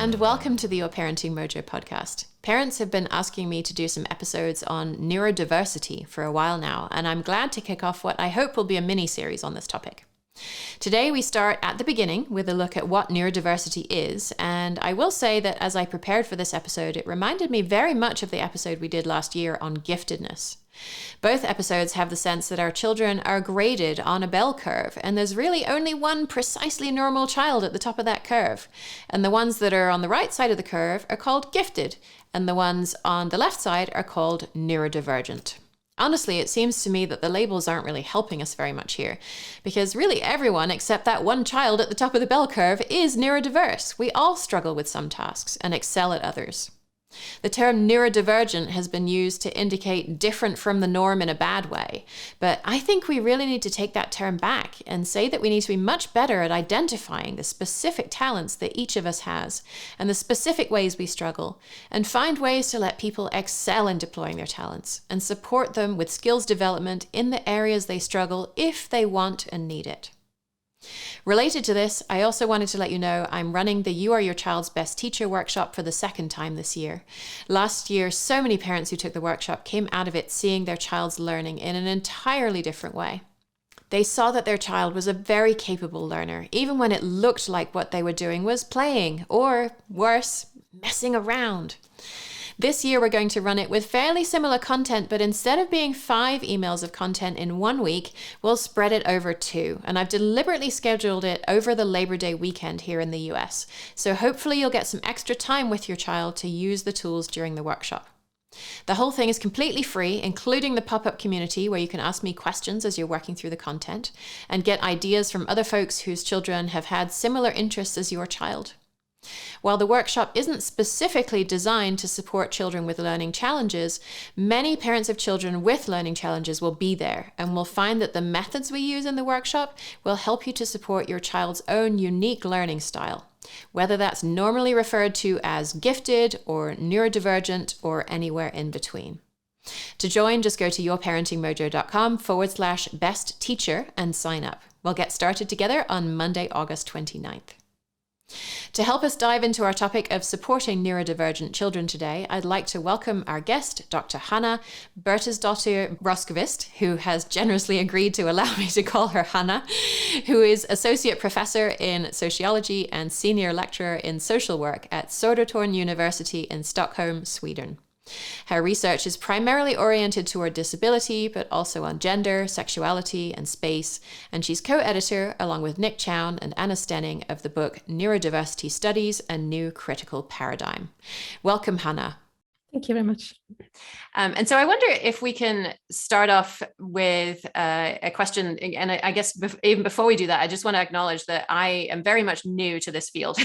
and welcome to the Your Parenting Mojo podcast. Parents have been asking me to do some episodes on neurodiversity for a while now, and I'm glad to kick off what I hope will be a mini-series on this topic. Today we start at the beginning with a look at what neurodiversity is, and I will say that as I prepared for this episode, it reminded me very much of the episode we did last year on giftedness. Both episodes have the sense that our children are graded on a bell curve, and there's really only one precisely normal child at the top of that curve. And the ones that are on the right side of the curve are called gifted, and the ones on the left side are called neurodivergent. Honestly, it seems to me that the labels aren't really helping us very much here, because really everyone except that one child at the top of the bell curve is neurodiverse. We all struggle with some tasks and excel at others. The term neurodivergent has been used to indicate different from the norm in a bad way, but I think we really need to take that term back and say that we need to be much better at identifying the specific talents that each of us has and the specific ways we struggle, and find ways to let people excel in deploying their talents and support them with skills development in the areas they struggle if they want and need it. Related to this, I also wanted to let you know I'm running the You Are Your Child's Best Teacher workshop for the second time this year. Last year, so many parents who took the workshop came out of it seeing their child's learning in an entirely different way. They saw that their child was a very capable learner, even when it looked like what they were doing was playing, or worse, messing around. This year, we're going to run it with fairly similar content, but instead of being 5 emails of content in 1 week, we'll spread it over 2. And I've deliberately scheduled it over the Labor Day weekend here in the US. So hopefully you'll get some extra time with your child to use the tools during the workshop. The whole thing is completely free, including the pop-up community where you can ask me questions as you're working through the content and get ideas from other folks whose children have had similar interests as your child. While the workshop isn't specifically designed to support children with learning challenges, many parents of children with learning challenges will be there and will find that the methods we use in the workshop will help you to support your child's own unique learning style, whether that's normally referred to as gifted or neurodivergent or anywhere in between. To join, just go to yourparentingmojo.com/best teacher and sign up. We'll get started together on Monday, August 29th. To help us dive into our topic of supporting neurodivergent children today, I'd like to welcome our guest, Dr. Hanna Bertilsdotter-Rosqvist, who has generously agreed to allow me to call her Hanna, who is Associate Professor in Sociology and Senior Lecturer in Social Work at Södertörn University in Stockholm, Sweden. Her research is primarily oriented toward disability, but also on gender, sexuality, and space, and she's co-editor, along with Nick Chown and Anna Stenning, of the book Neurodiversity Studies, A New Critical Paradigm. Welcome, Hanna. Thank you very much. And so I wonder if we can start off with a question, and I guess even before we do that, I just want to acknowledge that I am very much new to this field.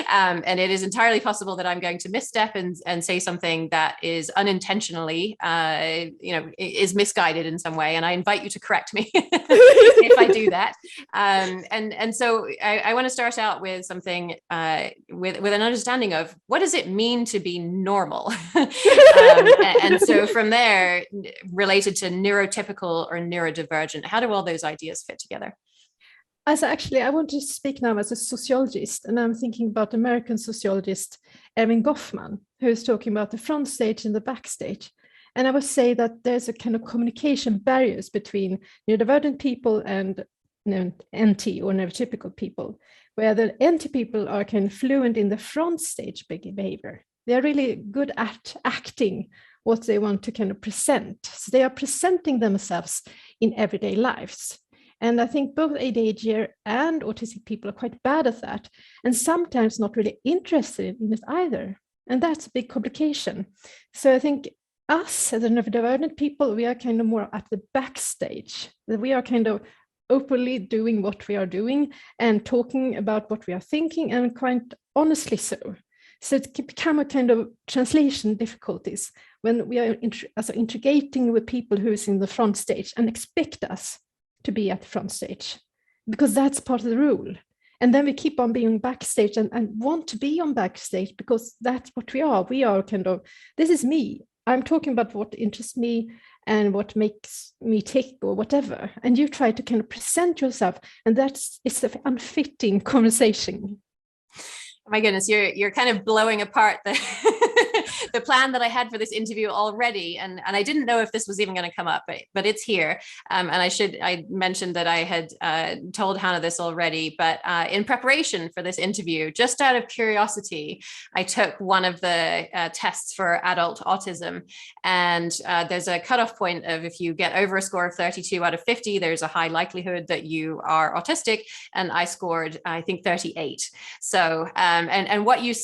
And it is entirely possible that I'm going to misstep and say something that is unintentionally, is misguided in some way. And I invite you to correct me if I do that. And so I want to start out with something with an understanding of what does it mean to be normal? And so from there, related to neurotypical or neurodivergent, how do all those ideas fit together? Actually, I want to speak now as a sociologist, and I'm thinking about American sociologist Erving Goffman, who's talking about the front stage and the backstage. And I would say that there's a kind of communication barriers between neurodivergent people and NT or neurotypical people, where the NT people are kind of fluent in the front stage behavior. They're really good at acting what they want to kind of present. So they are presenting themselves in everyday lives. And I think both ADHD and autistic people are quite bad at that, and sometimes not really interested in it either. And that's a big complication. So I think us, as the neurodivergent people, we are kind of more at the backstage, that we are kind of openly doing what we are doing and talking about what we are thinking, and quite honestly so. So it can become a kind of translation difficulties when we are integrating with people who is in the front stage and expect us to be at the front stage, because that's part of the rule. And then we keep on being backstage and want to be on backstage because that's what we are. We are kind of, this is me. I'm talking about what interests me and what makes me tick or whatever. And you try to kind of present yourself, and it's an unfitting conversation. My goodness, you're kind of blowing apart the the plan that I had for this interview already, and I didn't know if this was even going to come up, but it's here. And I mentioned that I had told Hanna this already, but in preparation for this interview, just out of curiosity, I took one of the tests for adult autism, and there's a cutoff point of if you get over a score of 32 out of 50, there's a high likelihood that you are autistic, and I scored, I think, 38. So and what you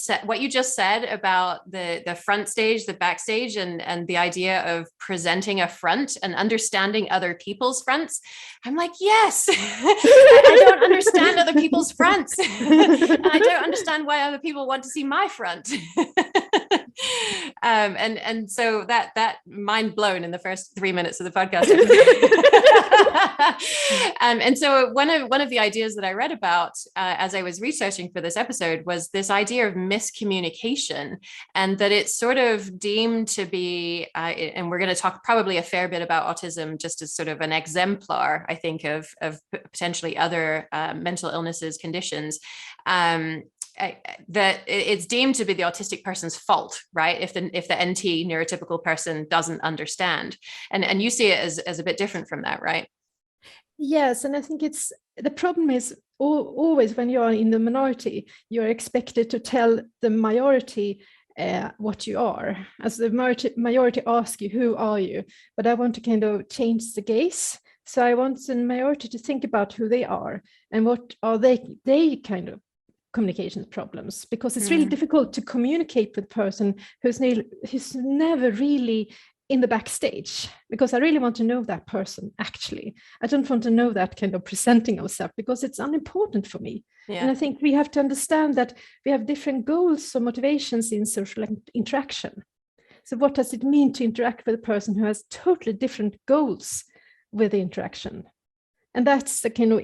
just said about the front stage, the backstage, and the idea of presenting a front and understanding other people's fronts, I'm like, yes. I don't understand other people's fronts. And I don't understand why other people want to see my front. And so that mind blown in the first 3 minutes of the podcast. And so one of the ideas that I read about as I was researching for this episode was this idea of miscommunication, and that it's sort of deemed to be, and we're going to talk probably a fair bit about autism just as sort of an exemplar, I think, of potentially other mental illnesses, conditions. That it's deemed to be the autistic person's fault, right? If the NT neurotypical person doesn't understand, and you see it as a bit different from that, right? Yes, and I think the problem is always when you are in the minority, you're expected to tell the majority what you are. As the majority asks you, who are you? But I want to kind of change the gaze. So I want the majority to think about who they are and what are they kind of communication problems, because it's really difficult to communicate with a person who's never really in the backstage, because I really want to know that person. Actually, I don't want to know that kind of presenting ourselves, because it's unimportant for me. Yeah. And I think we have to understand that we have different goals or motivations in social interaction. So what does it mean to interact with a person who has totally different goals with the interaction? And that's the kind of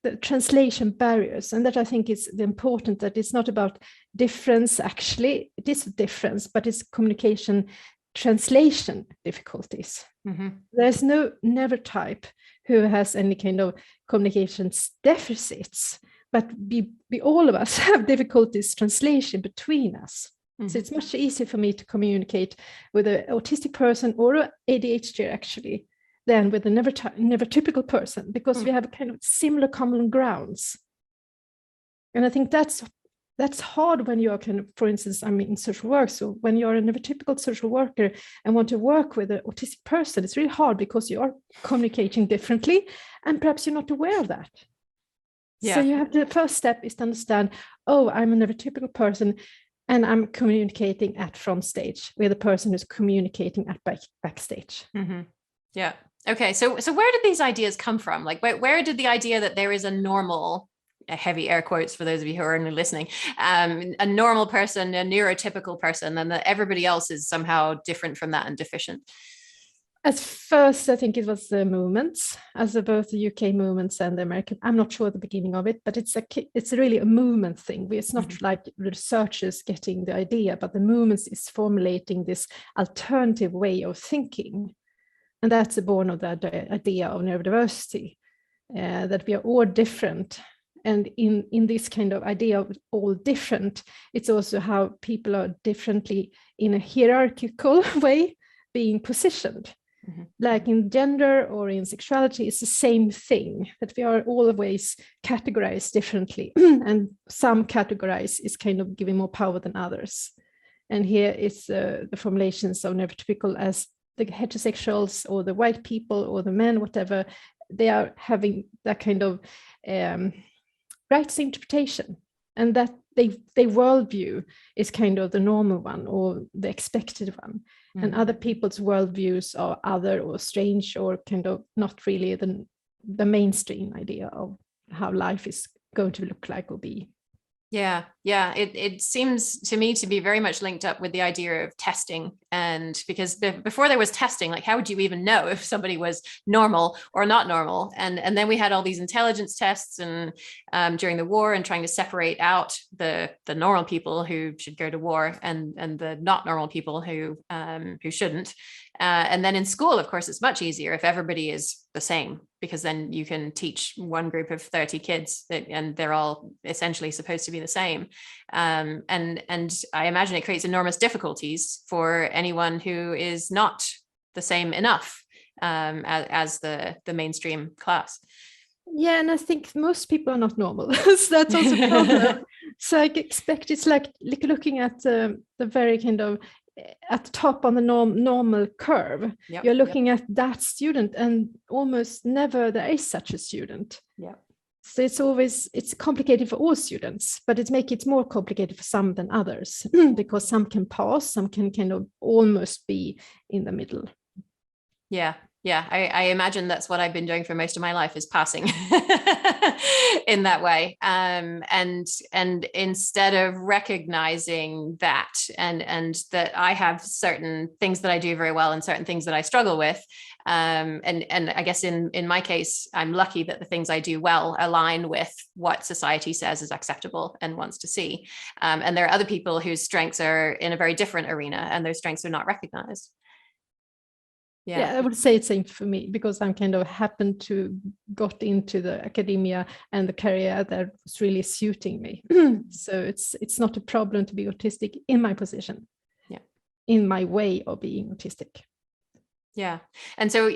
the translation barriers. And that I think is the important, that it's not about difference. Actually, it is a difference, but it's communication translation difficulties. Mm-hmm. There's no neurotype who has any kind of communications deficits, but we all of us have difficulties translation between us. Mm-hmm. So it's much easier for me to communicate with an autistic person or an ADHD actually than with a neurotypical person, because we have kind of similar common grounds. And I think that's hard when you are kind of, for instance, I'm in social work. So when you're a neurotypical social worker and want to work with an autistic person, it's really hard because you are communicating differently and perhaps you're not aware of that. Yeah. So you have the first step is to understand, oh, I'm a neurotypical person and I'm communicating at front stage with a person who's communicating at backstage. Mm-hmm. Yeah. Okay. So where did these ideas come from? Like where did the idea that there is a normal, heavy air quotes for those of you who are only listening, a normal person, a neurotypical person, and that everybody else is somehow different from that and deficient? At first, I think it was the movements, as both the UK movements and the American. I'm not sure the beginning of it, but it's really a movement thing. It's not like researchers getting the idea, but the movements is formulating this alternative way of thinking. And that's born of the idea of neurodiversity, that we are all different. And in this kind of idea of all different, it's also how people are differently in a hierarchical way being positioned. Mm-hmm. Like in gender or in sexuality, it's the same thing, that we are always categorized differently. And some categorize is kind of giving more power than others. And here it's the formulations of neurotypical as the heterosexuals or the white people or the men, whatever, they are having that kind of rights interpretation, and that they worldview is kind of the normal one or the expected one. Mm-hmm. And other people's worldviews are other or strange or kind of not really the mainstream idea of how life is going to look like or be. Yeah. It seems to me to be very much linked up with the idea of testing. And because before there was testing, like how would you even know if somebody was normal or not normal? And then we had all these intelligence tests and during the war, and trying to separate out the normal people who should go to war and the not normal people who shouldn't. And then in school, of course, it's much easier if everybody is the same, because then you can teach one group of 30 kids and they're all essentially supposed to be the same. And I imagine it creates enormous difficulties for anyone who is not the same enough as the mainstream class. Yeah, and I think most people are not normal. So that's also a problem. So I expect it's like looking at the very kind of at the top on the normal curve. Yep, you're looking at that student, and almost never there is such a student. Yeah. So it's complicated for all students, but it makes it more complicated for some than others because some can pass, some can kind of almost be in the middle. Yeah. I imagine that's what I've been doing for most of my life, is passing in that way. And instead of recognizing that and that I have certain things that I do very well and certain things that I struggle with. And I guess in my case, I'm lucky that the things I do well align with what society says is acceptable and wants to see. And there are other people whose strengths are in a very different arena and their strengths are not recognized. Yeah, I would say it's same for me, because I'm kind of happened to got into the academia and the career that was really suiting me. So it's not a problem to be autistic in my position. Yeah. In my way of being autistic. Yeah. And so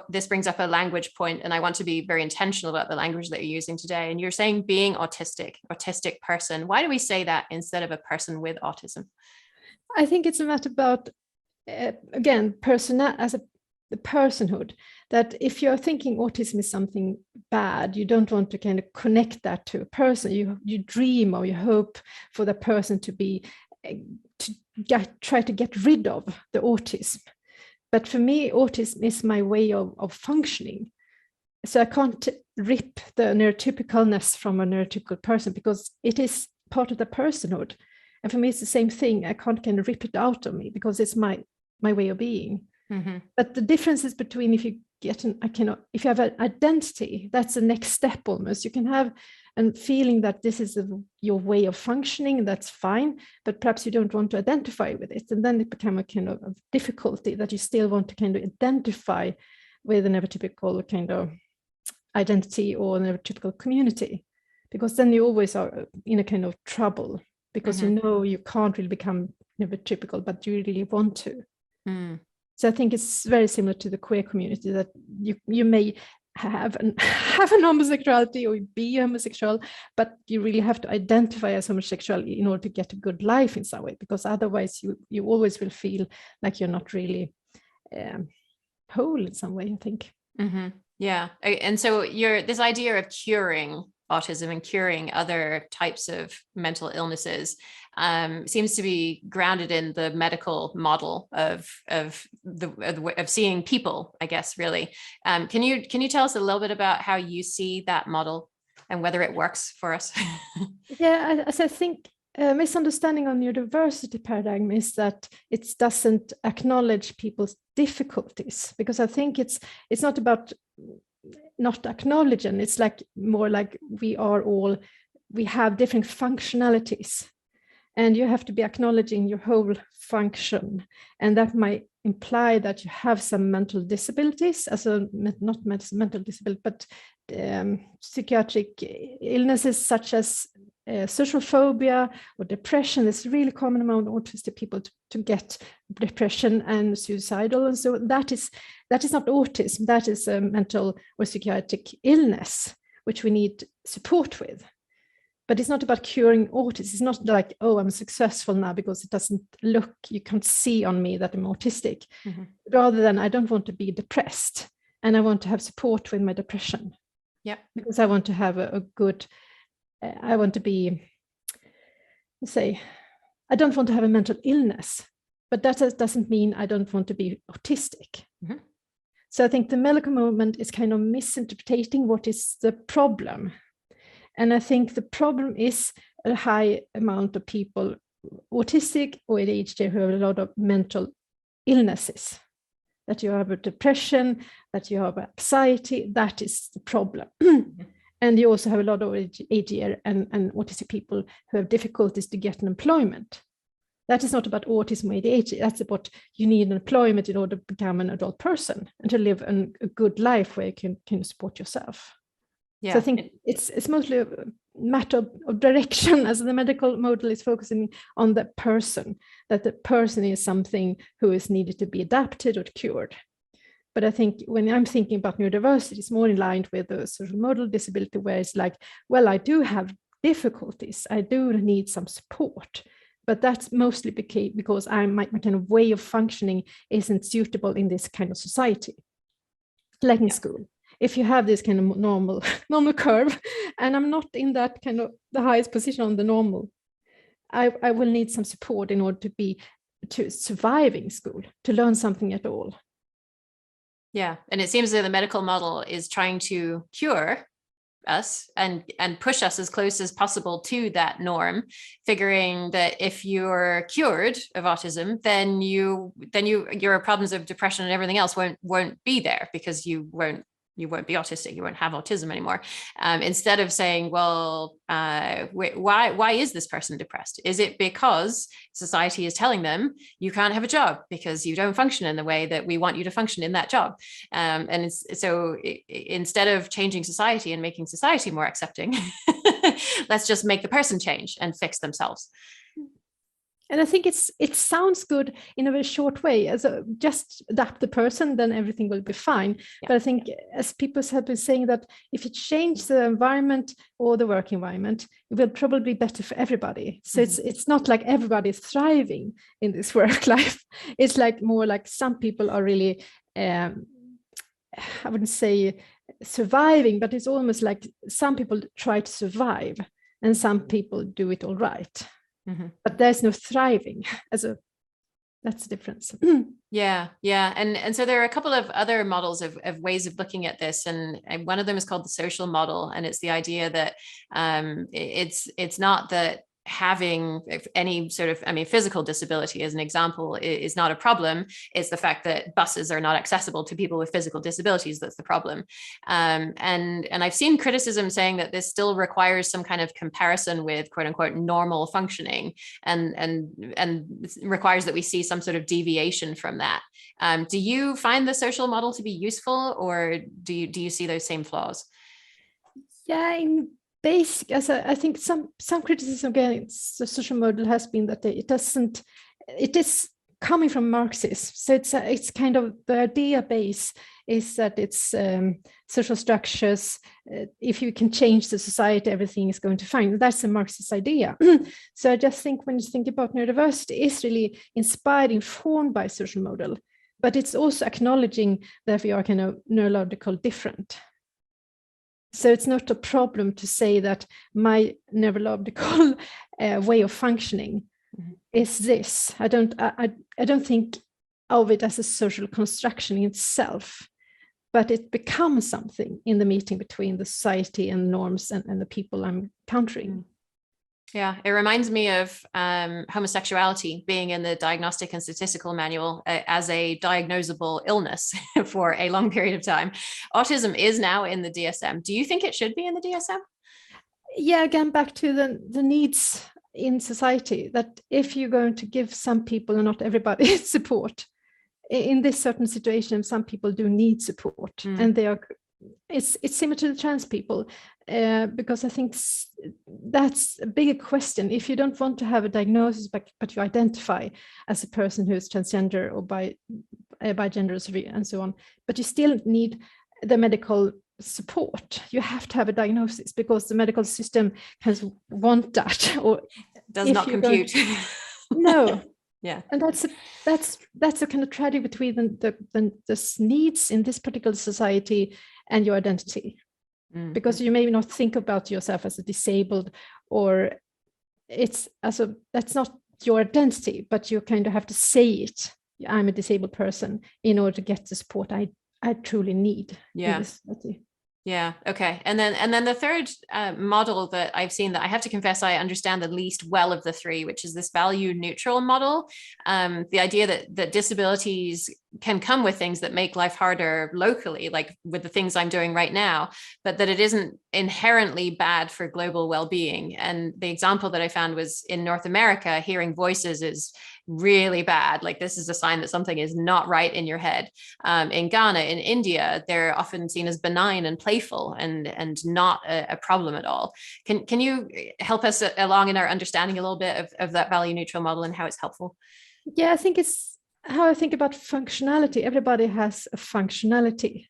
this brings up a language point, and I want to be very intentional about the language that you're using today. And you're saying being autistic person. Why do we say that instead of a person with autism? I think it's a matter about again, the personhood, that if you're thinking autism is something bad, you don't want to kind of connect that to a person. You dream or you hope for the person to be try to get rid of the autism. But for me, autism is my way of functioning. So I can't rip the neurotypicalness from a neurotypical person, because it is part of the personhood. And for me, it's the same thing. I can't kind of rip it out of me, because it's my way of being. Mm-hmm. But the difference is between if you have an identity, that's the next step almost. You can have a feeling that this is your way of functioning, that's fine, but perhaps you don't want to identify with it. And then it becomes a kind of difficulty that you still want to kind of identify with a neurotypical kind of identity or a neurotypical community, because then you always are in a kind of trouble, because mm-hmm. you know you can't really become neurotypical, but you really want to. Mm. So I think it's very similar to the queer community, that you may have an homosexuality or be homosexual, but you really have to identify as homosexual in order to get a good life in some way, because otherwise you always will feel like you're not really whole in some way, I think. Mm-hmm. Yeah. And so this idea of curing autism and curing other types of mental illnesses seems to be grounded in the medical model of seeing people, I guess, really. Can you tell us a little bit about how you see that model and whether it works for us? Yeah, I think a misunderstanding on neurodiversity paradigm is that it doesn't acknowledge people's difficulties, because I think it's not about not acknowledging. It's like more like we have different functionalities, and you have to be acknowledging your whole function, and that might imply that you have some mental disabilities, not mental disability, but psychiatric illnesses such as social phobia or depression. It's really common among autistic people to get depression and suicidal, and so that is not autism. That is a mental or psychiatric illness which we need support with. But it's not about curing autism. It's not like, oh, I'm successful now because it doesn't look, you can't see on me that I'm autistic. Mm-hmm. Rather than I don't want to be depressed, and I want to have support with my depression. Yeah, because I want to have a good. I want to be, I don't want to have a mental illness, but that doesn't mean I don't want to be autistic. Mm-hmm. So I think the medical movement is kind of misinterpreting what is the problem. And I think the problem is a high amount of people, autistic or ADHD, who have a lot of mental illnesses. That you have a depression, that you have anxiety, that is the problem. Mm-hmm. And you also have a lot of ADHD and autistic people who have difficulties to get an employment. That is not about autism or ADHD. That's about you need employment in order to become an adult person and to live a good life where you can support yourself. Yeah. So I think it's mostly a matter of direction, as the medical model is focusing on the person, that the person is something who is needed to be adapted or cured. But I think when I'm thinking about neurodiversity, it's more in line with the social model disability, where it's like, well, I do have difficulties. I do need some support. But that's mostly because my kind of way of functioning isn't suitable in this kind of society. Like in school, if you have this kind of normal curve, and I'm not in that kind of the highest position on the normal, I will need some support in order to survive in school, to learn something at all. Yeah, and it seems that the medical model is trying to cure us and push us as close as possible to that norm, figuring that if you're cured of autism, then your problems of depression and everything else won't be there, because you won't be autistic, you won't have autism anymore. Instead of saying, well, why is this person depressed? Is it because society is telling them you can't have a job because you don't function in the way that we want you to function in that job? And instead of changing society and making society more accepting, let's just make the person change and fix themselves. And I think it sounds good in a very short way, as just adapt the person, then everything will be fine. Yeah. But I think, as people have been saying, that if you change the environment or the work environment, it will probably be better for everybody. So it's not like everybody is thriving in this work life. It's like more like some people are really, I wouldn't say surviving, but it's almost like some people try to survive and some people do it all right. But there's no thriving that's the difference. Yeah. And so there are a couple of other models of ways of looking at this. And one of them is called the social model. And it's the idea that it's not that having any sort of, physical disability as an example is not a problem. It's the fact that buses are not accessible to people with physical disabilities that's the problem. And I've seen criticism saying that this still requires some kind of comparison with quote unquote normal functioning, and requires that we see some sort of deviation from that. Do you find the social model to be useful, or do you see those same flaws? Yeah, in basic, as I think some criticism against the social model has been that it is coming from Marxism. So it's kind of the idea base is that it's social structures. If you can change the society, everything is going to fine. That's a Marxist idea. So I just think when you think about neurodiversity, it's really inspired, informed by social model, but it's also acknowledging that we are kind of neurological different. So it's not a problem to say that my neurological way of functioning is this. I don't think of it as a social construction in itself, but it becomes something in the meeting between the society and norms and the people I'm encountering. Yeah, it reminds me of homosexuality being in the Diagnostic and Statistical Manual as a diagnosable illness for a long period of time. Autism is now in the DSM. Do you think it should be in the DSM? Yeah, again, back to the needs in society, that if you're going to give some people and not everybody support, in this certain situation, some people do need support, and it's similar to the trans people, because I think that's a bigger question. If you don't want to have a diagnosis, but you identify as a person who is transgender or bigender and so on, but you still need the medical support, you have to have a diagnosis, because the medical system has want that, or does not compute. No. Yeah, and that's a kind of tragedy between the needs in this particular society and your identity, because you may not think about yourself as a disabled, or that's not your identity, but you kind of have to say it. I'm a disabled person in order to get the support I truly need. Yeah. Yeah. Okay. And then the third model that I've seen that I have to confess I understand the least well of the three, which is this value neutral model. The idea that disabilities can come with things that make life harder locally, like with the things I'm doing right now, but that it isn't inherently bad for global well-being. And the example that I found was in North America, hearing voices is really bad. Like this is a sign that something is not right in your head. In Ghana, in India, they're often seen as benign and playful and not a problem at all. Can you help us along in our understanding a little bit of that value neutral model and how it's helpful? Yeah, I think it's how I think about functionality. Everybody has a functionality.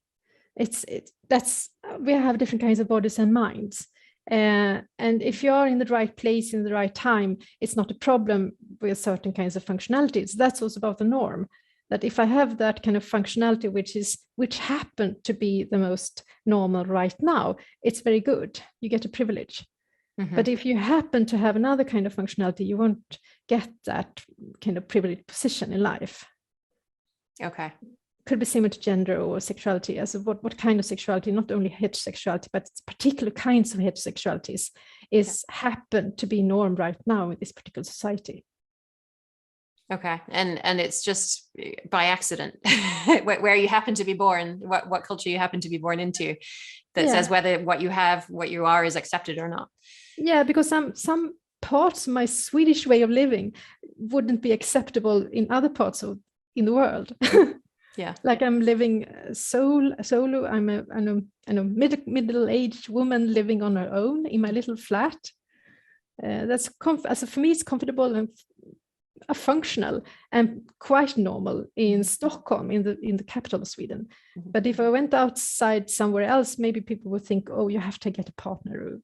That's we have different kinds of bodies and minds. And if you're in the right place in the right time, it's not a problem with certain kinds of functionalities. That's also about the norm. That if I have that kind of functionality, which happen to be the most normal right now, it's very good. You get a privilege. Mm-hmm. But if you happen to have another kind of functionality, you won't get that kind of privileged position in life. Okay. Could be similar to gender or sexuality, as what kind of sexuality, not only heterosexuality, but particular kinds of heterosexualities happen to be norm right now in this particular society. Okay. And it's just by accident where you happen to be born, what culture you happen to be born into that says whether what you are is accepted or not. Yeah, because some parts of my Swedish way of living wouldn't be acceptable in other parts in the world. Yeah, like I'm living solo. I'm a middle-aged woman living on her own in my little flat. That's for me, it's comfortable and functional and quite normal in Stockholm, in the capital of Sweden. Mm-hmm. But if I went outside somewhere else, maybe people would think, oh, you have to get a partner.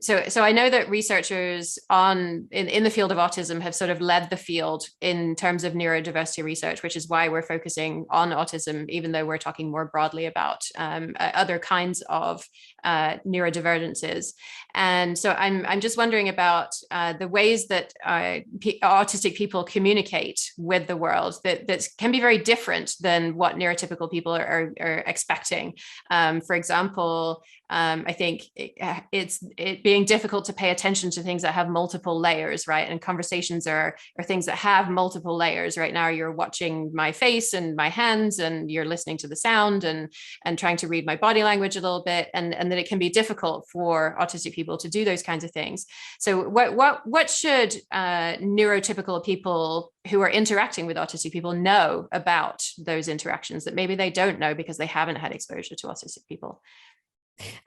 So I know that researchers in the field of autism have sort of led the field in terms of neurodiversity research, which is why we're focusing on autism, even though we're talking more broadly about other kinds of neurodivergences. And so I'm just wondering about the ways that autistic people communicate with the world that can be very different than what neurotypical people are expecting. For example, I think it being difficult to pay attention to things that have multiple layers, right? And conversations are things that have multiple layers. Right now, you're watching my face and my hands, and you're listening to the sound and trying to read my body language a little bit, and that it can be difficult for autistic people to do those kinds of things. So what should neurotypical people who are interacting with autistic people know about those interactions that maybe they don't know because they haven't had exposure to autistic people?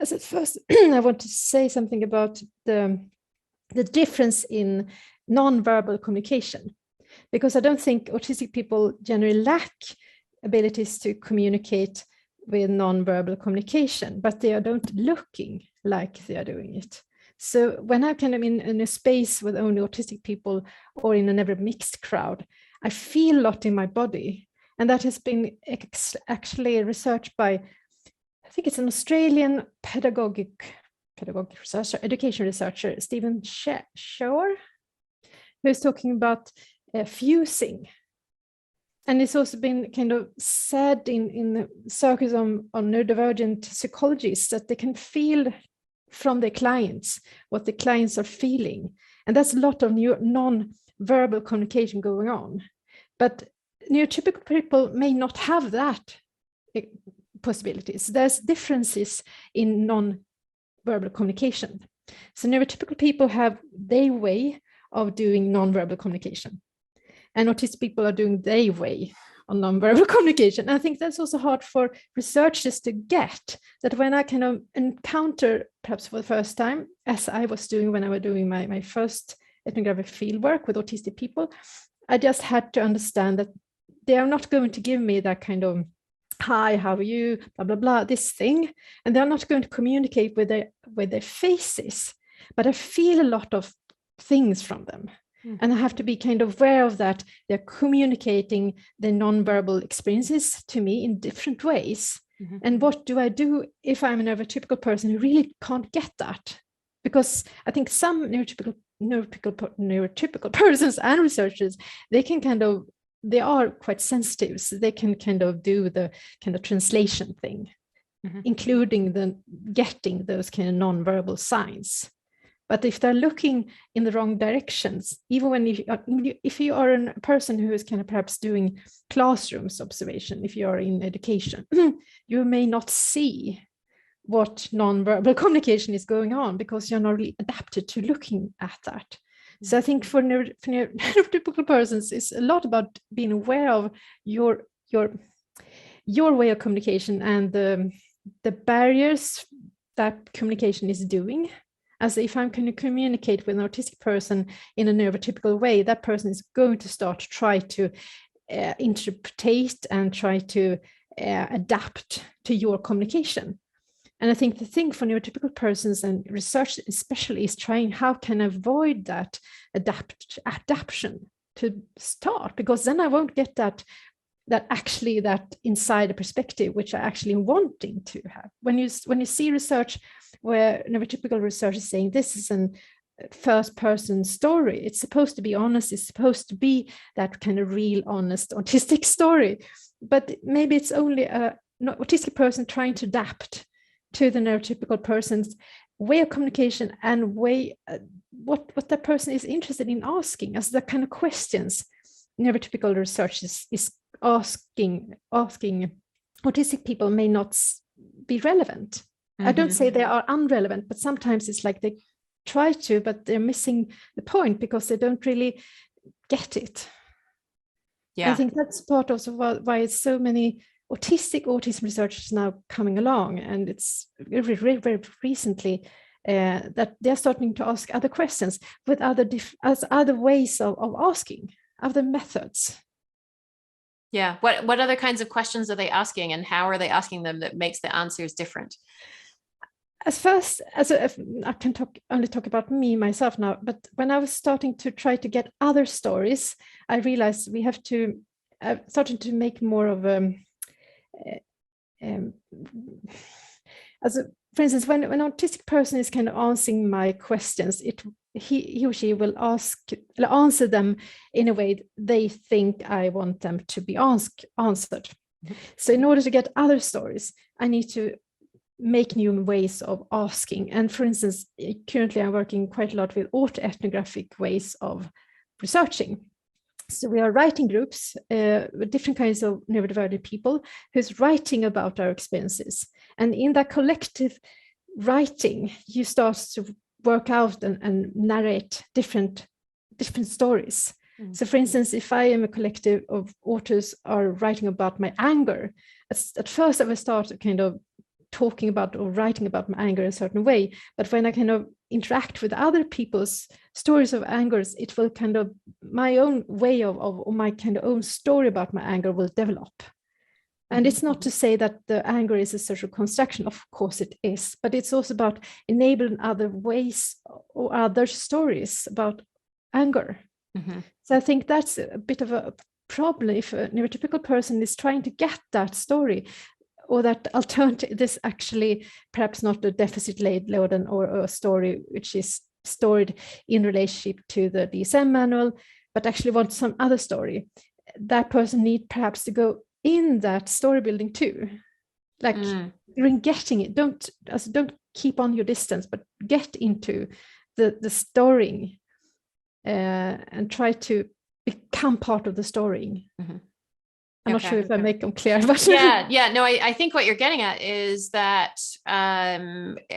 As at first, I want to say something about the difference in non-verbal communication, because I don't think autistic people generally lack abilities to communicate with non-verbal communication, but they don't looking like they are doing it. So when I'm kind of in a space with only autistic people or in a never mixed crowd, I feel a lot in my body. And that has been actually researched by, I think it's an Australian pedagogic researcher, education researcher, Stephen Shore, who's talking about fusing. And it's also been kind of said in circles on neurodivergent psychologists that they can feel from their clients what the clients are feeling. And that's a lot of non-verbal communication going on. But neurotypical people may not have that possibilities. There's differences in non-verbal communication. So neurotypical people have their way of doing non-verbal communication, and autistic people are doing their way on non-verbal communication. And I think that's also hard for researchers to get, that when I kind of encounter, perhaps for the first time, as I was doing when I was doing my first ethnographic fieldwork with autistic people, I just had to understand that they are not going to give me that kind of, hi, how are you, blah, blah, blah, this thing. And they're not going to communicate with their faces, but I feel a lot of things from them. Mm-hmm. And I have to be kind of aware of that. They're communicating their nonverbal experiences to me in different ways. Mm-hmm. And what do I do if I'm a neurotypical person who really can't get that? Because I think some neurotypical persons and researchers, they are quite sensitive, so they can kind of do the kind of translation thing. including getting those kind of non-verbal signs. But if they're looking in the wrong directions, even when if you are a person who is kind of perhaps doing classrooms observation, if you are in education, you may not see what non-verbal communication is going on because you're not really adapted to looking at that. So I think for neurotypical persons, it's a lot about being aware of your way of communication and the barriers that communication is doing. As if I'm going to communicate with an autistic person in a neurotypical way, that person is going to start to try to interpret and try to adapt to your communication. And I think the thing for neurotypical persons and research especially is trying how can I avoid that adaptation to start, because then I won't get that inside perspective, which I actually wanting to have. When you see research where neurotypical research is saying this is a first person story, it's supposed to be honest, it's supposed to be that kind of real honest autistic story, but maybe it's only a autistic person trying to adapt to the neurotypical person's way of communication and way what that person is interested in asking, as the kind of questions neurotypical research is asking autistic people may not be relevant. I don't say they are unrelevant, but sometimes it's like they try to, but they're missing the point because they don't really get it. Yeah, I think that's part of why it's so many autism researchers now coming along, and it's very, very recently that they're starting to ask other questions with other ways of asking, other methods. Yeah. What other kinds of questions are they asking, and how are they asking them that makes the answers different? I can only talk about myself now, but when I was starting to try to get other stories, I realized we have to starting to make more of for instance, when an autistic person is kind of answering my questions, he or she will answer them in a way they think I want them to be answered. So in order to get other stories, I need to make new ways of asking. And for instance, currently I'm working quite a lot with autoethnographic ways of researching. So we are writing groups with different kinds of neurodivergent people who's writing about our experiences. And in that collective writing, you start to work out and narrate different stories. So for instance, if I am a collective of authors are writing about my anger, at first I will start kind of talking about or writing about my anger in a certain way, but when I kind of interact with other people's stories of angers, it will kind of, my own way of my kind of own story about my anger will develop. And it's not to say that the anger is a social construction, of course it is, but it's also about enabling other ways or other stories about anger. So I think that's a bit of a problem if a neurotypical person is trying to get that story, or that alternative, this actually perhaps not a deficit laden or a story which is stored in relationship to the DSM manual, but actually wants some other story. That person need perhaps to go in that story building too, like you're getting it. Don't keep on your distance, but get into the storying and try to become part of the storying. I'm not sure if I make them clear, but yeah. No, I think what you're getting at is that, I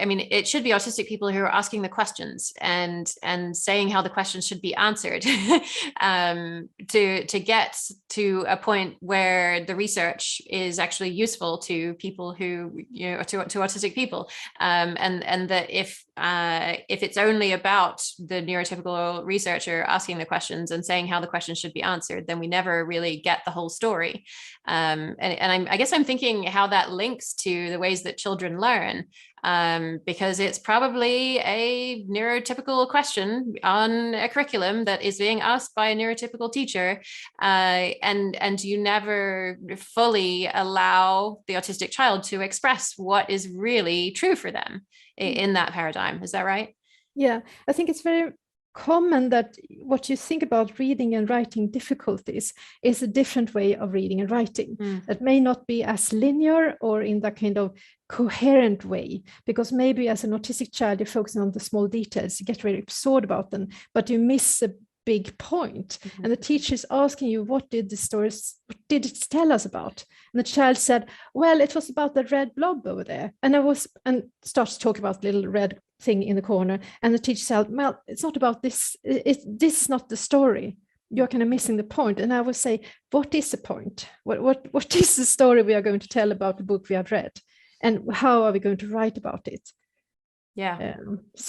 mean, it should be autistic people who are asking the questions and saying how the questions should be answered to get to a point where the research is actually useful to people who, you know, to autistic people. And that if it's only about the neurotypical researcher asking the questions and saying how the questions should be answered, then we never really get the whole story. I guess I'm thinking how that links to the ways that children learn, because it's probably a neurotypical question on a curriculum that is being asked by a neurotypical teacher, and you never fully allow the autistic child to express what is really true for them in that paradigm. Is that right? Yeah, I think it's very common that what you think about reading and writing difficulties is a different way of reading and writing that may not be as linear or in that kind of coherent way, because maybe as an autistic child, you're focusing on the small details, you get very absorbed about them, but you miss a big point. And the teacher is asking you, what did it tell us about? And the child said, well, it was about the red blob over there. And starts to talk about the little red thing in the corner. And the teacher said, well, it's not about this. This is not the story. You're kind of missing the point. And I would say, what is the point? What is the story we are going to tell about the book we have read? And how are we going to write about it? Yeah.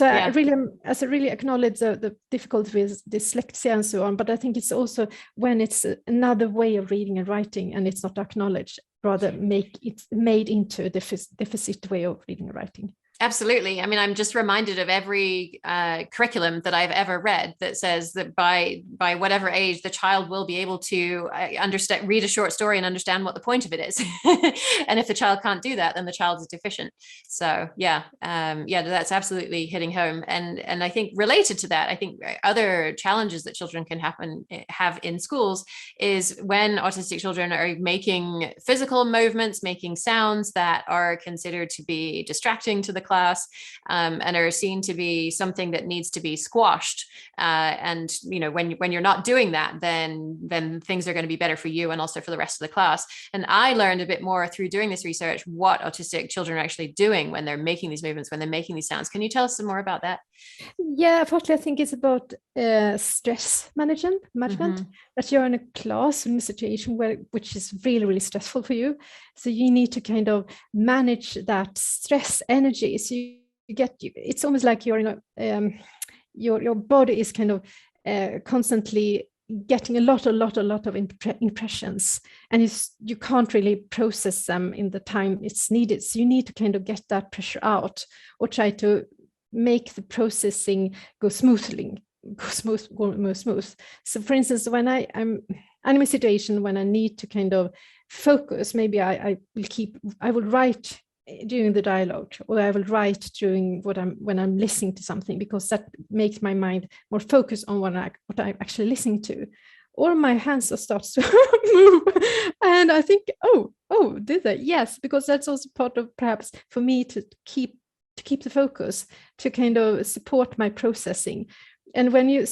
I really acknowledge the difficulty with dyslexia and so on, but I think it's also when it's another way of reading and writing and it's not acknowledged, rather make it made into a deficit way of reading and writing. Absolutely. I mean, I'm just reminded of every curriculum that I've ever read that says that by whatever age, the child will be able to read a short story and understand what the point of it is. And if the child can't do that, then the child is deficient. So that's absolutely hitting home. And I think related to that, I think other challenges that children can have in schools is when autistic children are making physical movements, making sounds that are considered to be distracting to the class and are seen to be something that needs to be squashed. And when you're not doing that, then things are going to be better for you and also for the rest of the class. And I learned a bit more through doing this research what autistic children are actually doing when they're making these movements, when they're making these sounds. Can you tell us some more about that? Yeah, partly I think it's about stress management, that you're in a class in a situation which is really, really stressful for you. So you need to kind of manage that stress energy. So it's almost like you're in your body is kind of constantly getting a lot of impressions, and you can't really process them in the time it's needed. So you need to kind of get that pressure out or try to make the processing go smooth. So for instance, when I'm in a situation when I need to kind of focus, maybe I will write during the dialogue, or I will write during when I'm listening to something, because that makes my mind more focused on what I'm actually listening to. Or my hands starts to move, and I think, oh, did that? Yes, because that's also part of perhaps for me to keep the focus, to kind of support my processing. And when you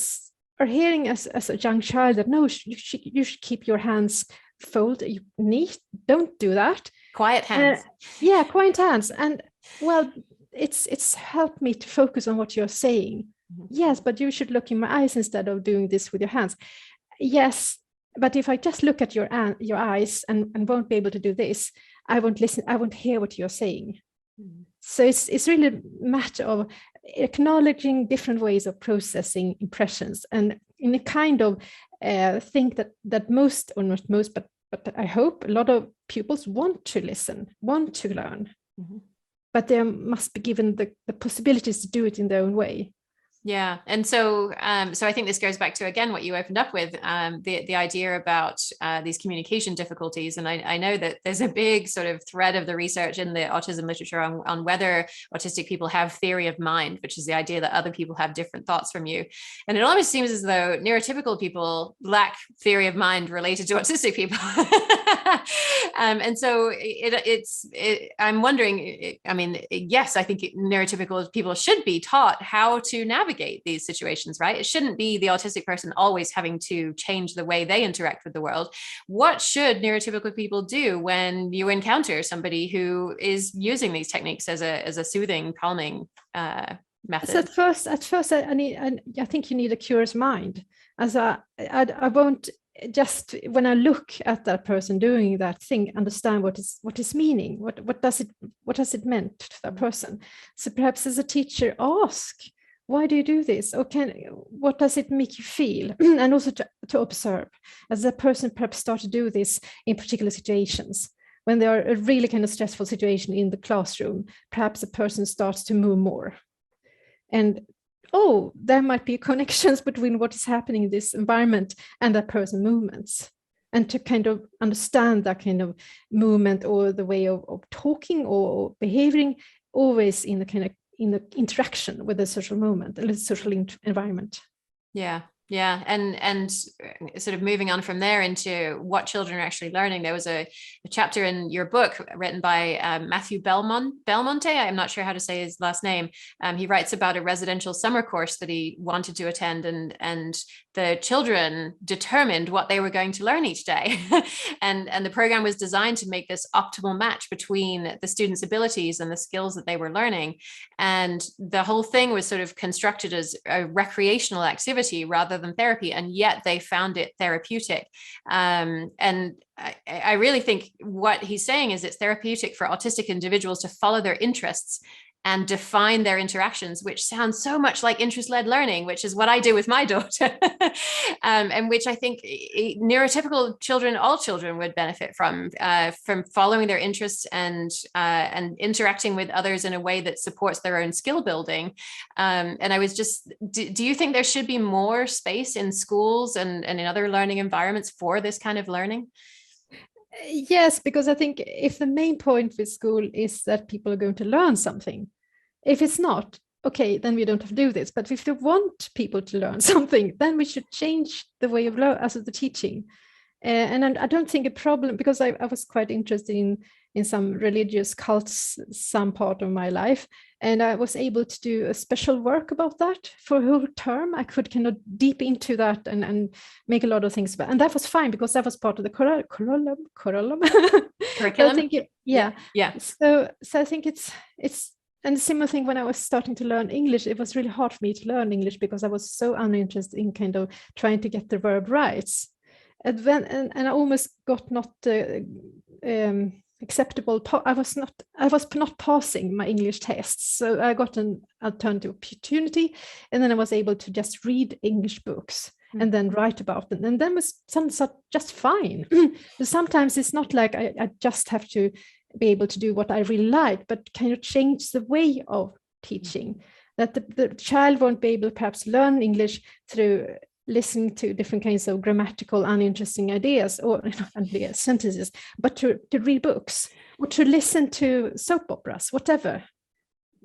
are hearing as a young child that no, you should keep your hands folded, don't do that. Quiet hands. Quiet hands. And well, it's helped me to focus on what you're saying. Yes, but you should look in my eyes instead of doing this with your hands. Yes, but if I just look at your eyes and won't be able to do this, I won't listen. I won't hear what you're saying. So it's really a matter of acknowledging different ways of processing impressions, and in a kind of think that most, or not most, but I hope a lot of pupils want to listen, want to learn, but they must be given the possibilities to do it in their own way. Yeah. And so I think this goes back to, again, what you opened up with, the idea about these communication difficulties. And I know that there's a big sort of thread of the research in the autism literature on whether autistic people have theory of mind, which is the idea that other people have different thoughts from you. And it almost seems as though neurotypical people lack theory of mind related to autistic people. And so I'm wondering, I mean, yes, I think neurotypical people should be taught how to navigate these situations, right? It shouldn't be the autistic person always having to change the way they interact with the world. What should neurotypical people do when you encounter somebody who is using these techniques as a soothing, calming method? So at first, I think you need a curious mind. As I won't just, when I look at that person doing that thing, understand what is meaning, what does it meant to that person. So perhaps as a teacher, ask, why do you do this? Or what does it make you feel? And also to observe, as a person perhaps start to do this in particular situations. When there are a really kind of stressful situation in the classroom, perhaps a person starts to move more. And there might be connections between what is happening in this environment and that person's movements. And to kind of understand that kind of movement or the way of talking or behaving, always in the interaction with the social moment, the social environment. Yeah. Yeah. And sort of moving on from there into what children are actually learning. There was a chapter in your book written by Matthew Belmonte. I'm not sure how to say his last name. He writes about a residential summer course that he wanted to attend, and the children determined what they were going to learn each day. and the program was designed to make this optimal match between the students' abilities and the skills that they were learning. And the whole thing was sort of constructed as a recreational activity rather than therapy, and yet they found it therapeutic. And I really think what he's saying is it's therapeutic for autistic individuals to follow their interests and define their interactions, which sounds so much like interest-led learning, which is what I do with my daughter, and which I think neurotypical children, all children, would benefit from following their interests and interacting with others in a way that supports their own skill building. And I was just, do you think there should be more space in schools and in other learning environments for this kind of learning? Yes, because I think if the main point with school is that people are going to learn something, if it's not, okay, then we don't have to do this. But if they want people to learn something, then we should change the way of the teaching. And I don't think a problem, because I was quite interested in some religious cults some part of my life, and I was able to do a special work about that for a whole term. I could kind of deep into that and make a lot of things about, and that was fine because that was part of the curriculum. Curriculum. I think yeah. So I think it's and a similar thing when I was starting to learn English. It was really hard for me to learn English because I was so uninterested in kind of trying to get the verb right. And I almost got not acceptable. I was not passing my English tests, so I got an alternative opportunity, and then I was able to just read English books and then write about them, and then was just fine. Sometimes it's not like I just have to be able to do what I really like, but kind of change the way of teaching, that the child won't be able to perhaps learn English through listening to different kinds of grammatical uninteresting ideas or sentences, but to read books or to listen to soap operas, whatever.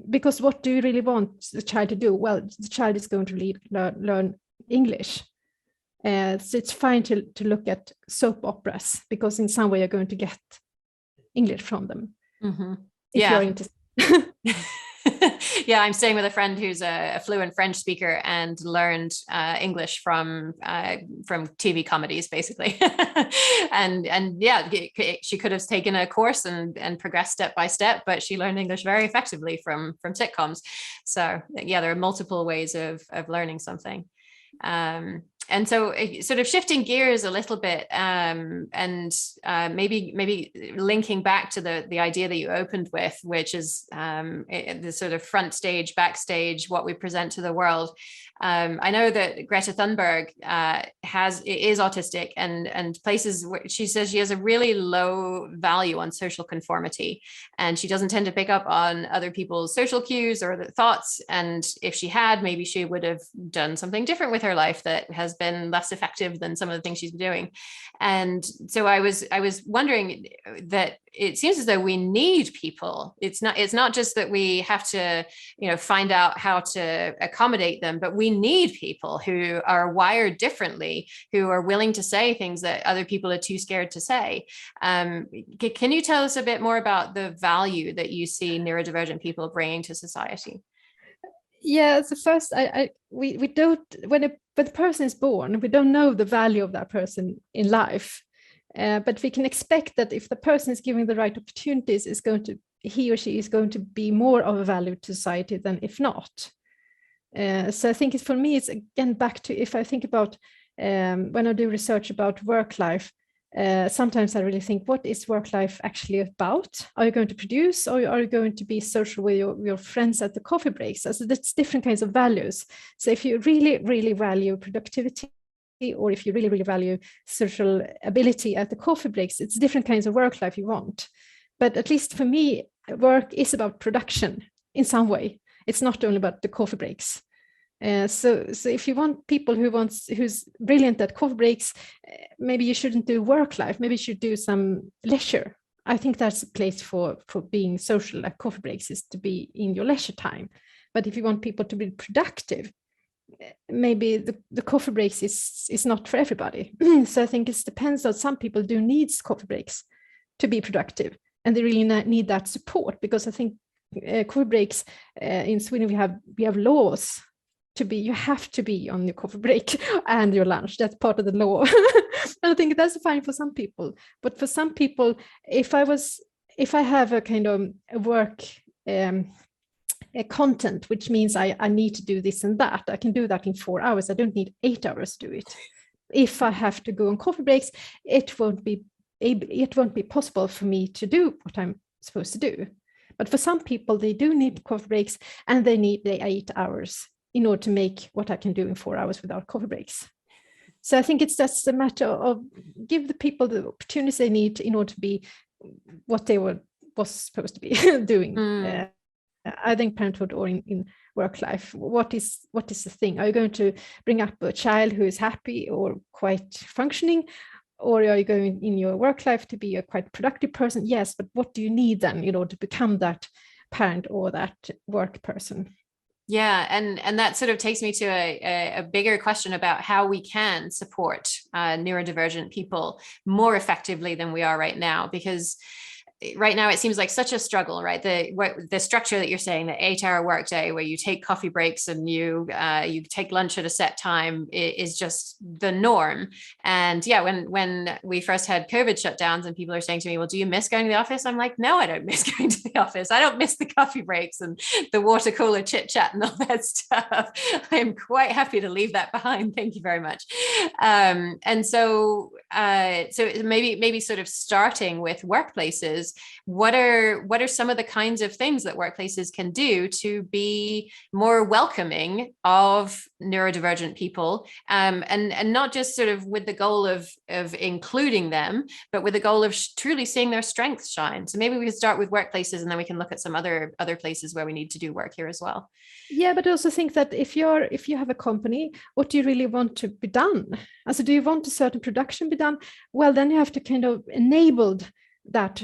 Because what do you really want the child to do? Well, the child is going to learn English. So it's fine to look at soap operas because in some way you're going to get English from them. Mm-hmm. If you're interested. Yeah, I'm staying with a friend who's a fluent French speaker and learned English from TV comedies, basically. and yeah, she could have taken a course and progressed step by step, but she learned English very effectively from sitcoms. So yeah, there are multiple ways of learning something. And so sort of shifting gears a little bit, and maybe linking back to the idea that you opened with, which is the sort of front stage, backstage, what we present to the world. I know that Greta Thunberg is autistic and places where she says she has a really low value on social conformity, and she doesn't tend to pick up on other people's social cues or the thoughts. And if she had, maybe she would have done something different with her life that has been less effective than some of the things she's been doing. And so I was wondering that it seems as though we need people. It's not just that we have to, find out how to accommodate them, but we need people who are wired differently, who are willing to say things that other people are too scared to say. Can you tell us a bit more about the value that you see neurodivergent people bringing to society? Yeah, so first, we don't, when the person is born, we don't know the value of that person in life, but we can expect that if the person is given the right opportunities, he or she is going to be more of a value to society than if not. So I think for me, it's again back to, if I think about when I do research about work life, sometimes I really think, what is work life actually about? Are you going to produce, or are you going to be social with your friends at the coffee breaks? So that's different kinds of values. So if you really, really value productivity, or if you really, really value social ability at the coffee breaks, it's different kinds of work life you want. But at least for me, work is about production in some way. It's not only about the coffee breaks. So if you want people who's brilliant at coffee breaks, maybe you shouldn't do work life. Maybe you should do some leisure. I think that's a place for being social at coffee breaks, is to be in your leisure time. But if you want people to be productive, maybe the coffee breaks is not for everybody. So I think it depends on, some people do need coffee breaks to be productive, and they really need that support, because I think coffee breaks in Sweden, we have laws to be, you have to be on your coffee break and your lunch. That's part of the law. And I think that's fine for some people, but for some people, if I have a kind of a work a content, which means I need to do this and that, I can do that in 4 hours. I don't need 8 hours to do it. If I have to go on coffee breaks, it won't be possible for me to do what I'm supposed to do. But for some people, they do need coffee breaks, and they need the 8 hours in order to make what I can do in 4 hours without coffee breaks. So I think it's just a matter of give the people the opportunities they need in order to be what they was supposed to be doing. I think parenthood or in work life. What is the thing? Are you going to bring up a child who is happy or quite functioning? Or are you going in your work life to be a quite productive person? Yes, but what do you need then in order to become that parent or that work person? Yeah, and that sort of takes me to a bigger question about how we can support neurodivergent people more effectively than we are right now, because right now it seems like such a struggle, right? The structure that you're saying, the 8-hour workday where you take coffee breaks and you take lunch at a set time is just the norm. And yeah, when we first had COVID shutdowns and people are saying to me, well, do you miss going to the office? I'm like, no, I don't miss going to the office. I don't miss the coffee breaks and the water cooler chit chat and all that stuff. I am quite happy to leave that behind. Thank you very much. And so maybe sort of starting with workplaces, what are some of the kinds of things that workplaces can do to be more welcoming of neurodivergent people, and not just sort of with the goal of including them, but with the goal of truly seeing their strengths shine. So maybe we could start with workplaces, and then we can look at some other places where we need to do work here as well. Yeah, but I also think that if you have a company, what do you really want to be done? Also, do you want a certain production be done? Well, then you have to kind of enable that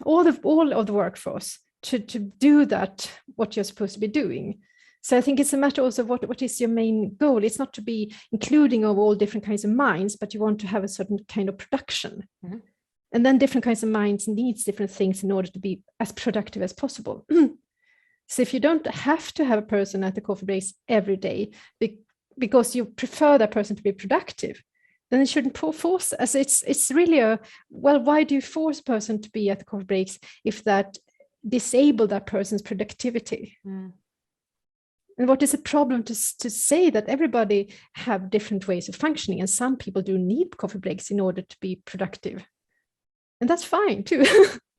all of the workforce to do that, what you're supposed to be doing. So I think it's a matter also of what is your main goal. It's not to be including of all different kinds of minds, but you want to have a certain kind of production. Mm-hmm. And then different kinds of minds needs different things in order to be as productive as possible. So if you don't have to have a person at the coffee breaks every day because you prefer that person to be productive, then it shouldn't force us. It's really why do you force a person to be at the coffee breaks if that disable that person's productivity? And what is the problem to say that everybody have different ways of functioning, and some people do need coffee breaks in order to be productive, and that's fine too.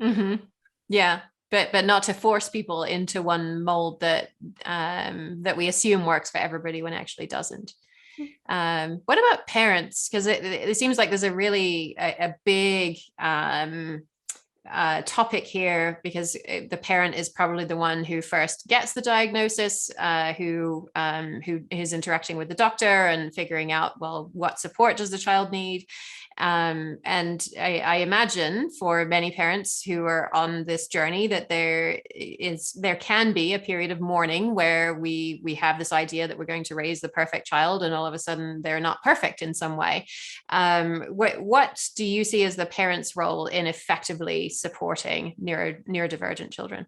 Mm-hmm. Yeah. But not to force people into one mold that we assume works for everybody when it actually doesn't. What about parents? Because it seems like there's a really a big topic here, because the parent is probably the one who first gets the diagnosis, who is interacting with the doctor and figuring out, well, what support does the child need? And I imagine for many parents who are on this journey that there can be a period of mourning where we have this idea that we're going to raise the perfect child, and all of a sudden they're not perfect in some way. What do you see as the parent's role in effectively supporting neurodivergent children?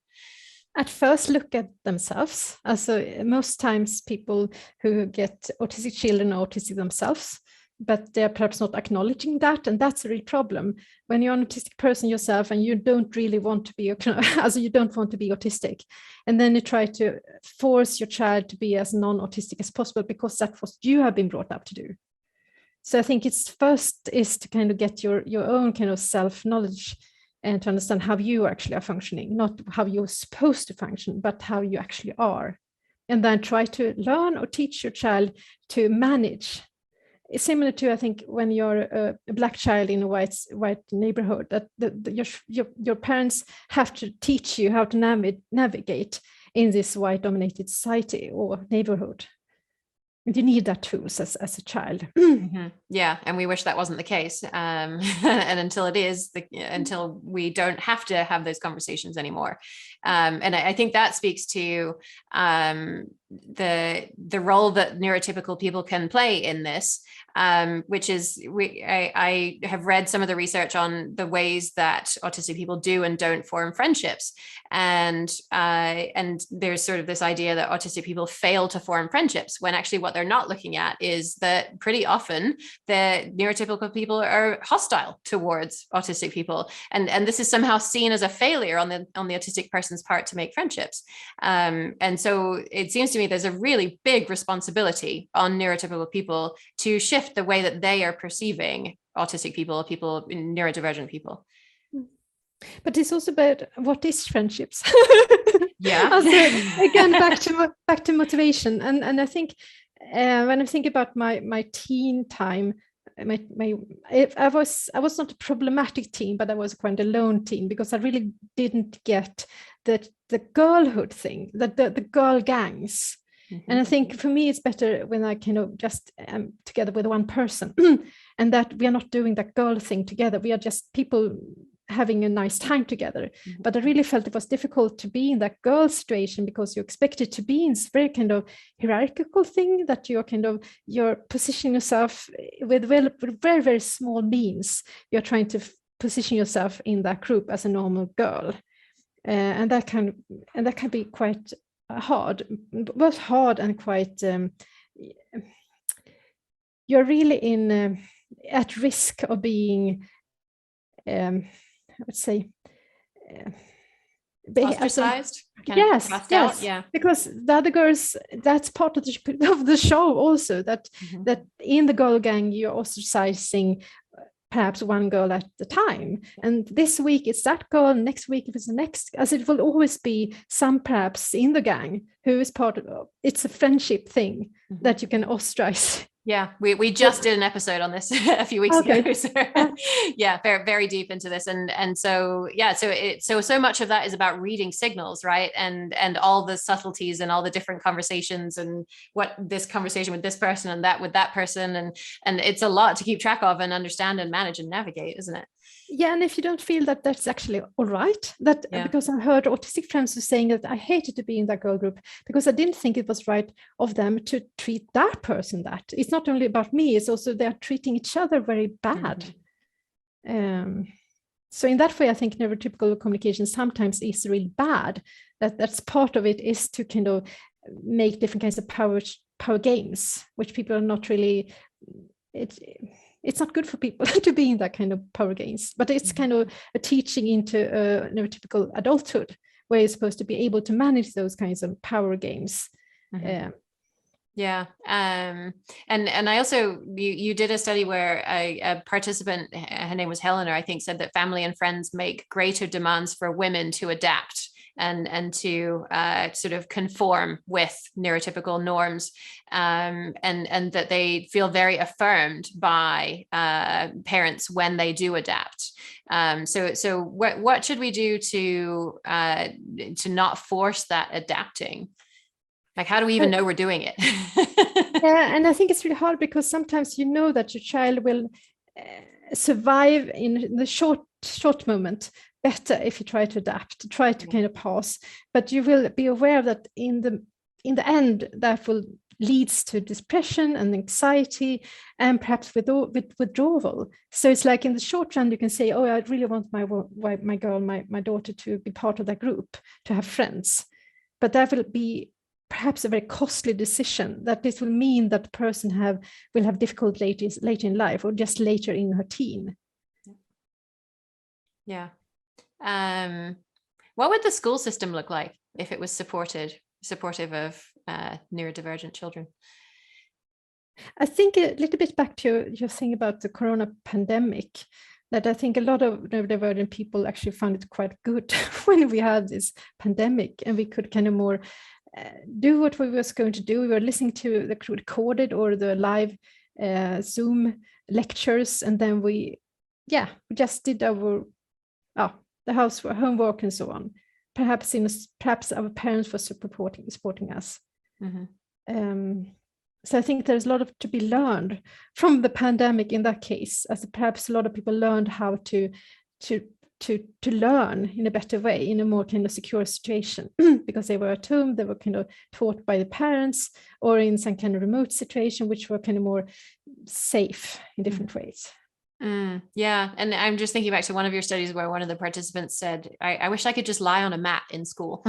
At first, look at themselves. Also, most times people who get autistic children are autistic themselves, but they're perhaps not acknowledging that, and that's a real problem. When you're an autistic person yourself and you don't really want to be, you don't want to be autistic, and then you try to force your child to be as non-autistic as possible because that's what you have been brought up to do. So I think it's first is to kind of get your own kind of self-knowledge and to understand how you actually are functioning, not how you're supposed to function, but how you actually are. And then try to learn or teach your child to manage. It's similar to, I think, when you're a Black child in a white neighborhood, that your parents have to teach you how to navigate in this white-dominated society or neighborhood. you need that tools as a child. Mm-hmm. Yeah, and we wish that wasn't the case. And until it is, until we don't have to have those conversations anymore. And I think that speaks to the role that neurotypical people can play in this, which is I have read some of the research on the ways that autistic people do and don't form friendships, and there's sort of this idea that autistic people fail to form friendships, when actually what they're not looking at is that pretty often the neurotypical people are hostile towards autistic people, and this is somehow seen as a failure on the autistic person's part to make friendships. And so it seems to me there's a really big responsibility on neurotypical people to shift the way that they are perceiving autistic people, neurodivergent people. But it's also about what is friendships. Yeah. Also, again, back to motivation, and I think when I think about my teen time, I was not a problematic teen, but I was quite a lone teen, because I really didn't get the girlhood thing, the girl gangs. Mm-hmm. And I think for me, it's better when I kind of just am together with one person, and that we are not doing that girl thing together. We are just people having a nice time together. Mm-hmm. But I really felt it was difficult to be in that girl situation, because you're expected to be in this very kind of hierarchical thing, that you're positioning yourself with very, very small means. You're trying to position yourself in that group as a normal girl. And that can be quite hard, both hard and quite, you're really at risk of being, I would say, ostracized. Yes, yeah. Because the other girls, that's part of the show also, that mm-hmm. that in the girl gang you're ostracizing perhaps one girl at the time, and this week it's that girl, next week if it's the next, as it will always be some perhaps in the gang who is part of it's a friendship thing mm-hmm. that you can ostracize. Yeah, we just did an episode on this a few weeks ago. So yeah, very, very deep into this. And so, yeah, so much of that is about reading signals, right? And all the subtleties and all the different conversations, and what this conversation with this person and that with that person. And it's a lot to keep track of and understand and manage and navigate, isn't it? Yeah, and if you don't feel that that's actually all right, because I heard autistic friends who saying that I hated to be in that girl group because I didn't think it was right of them to treat that person that. It's not only about me, it's also they're treating each other very bad. Mm-hmm. So in that way, I think neurotypical communication sometimes is really bad. That's part of it, is to kind of make different kinds of power games, which people are not really... It's not good for people to be in that kind of power games, but it's kind of a teaching into a neurotypical adulthood, where you're supposed to be able to manage those kinds of power games. Mm-hmm. Yeah. And I also, you did a study where a participant, her name was Helena, I think, said that family and friends make greater demands for women to adapt and to sort of conform with neurotypical norms, and that they feel very affirmed by parents when they do adapt. So what should we do to not force that adapting? Like, how do we even know we're doing it? Yeah, and I think it's really hard, because sometimes you know that your child will survive in the short moment better if you try to adapt, try to kind of pass, but you will be aware that in the end that will leads to depression and anxiety, and perhaps with withdrawal. So it's like in the short run you can say, oh, I really want my daughter to be part of that group, to have friends, but that will be perhaps a very costly decision, that this will mean that the person will have difficulties later in life, or just later in her teen. Yeah. What would the school system look like if it was supportive of neurodivergent children? I think a little bit back to your thing about the corona pandemic, that I think a lot of neurodivergent people actually found it quite good when we had this pandemic, and we could kind of more do what we was going to do. We were listening to the recorded or the live Zoom lectures, and then we just did our the homework and so on. Perhaps our parents were supporting us. Mm-hmm. So I think there's a lot of to be learned from the pandemic in that case, as perhaps a lot of people learned how to learn in a better way, in a more kind of secure situation, because they were at home, they were kind of taught by the parents, or in some kind of remote situation, which were kind of more safe in different ways. Yeah. And I'm just thinking back to one of your studies where one of the participants said, I wish I could just lie on a mat in school,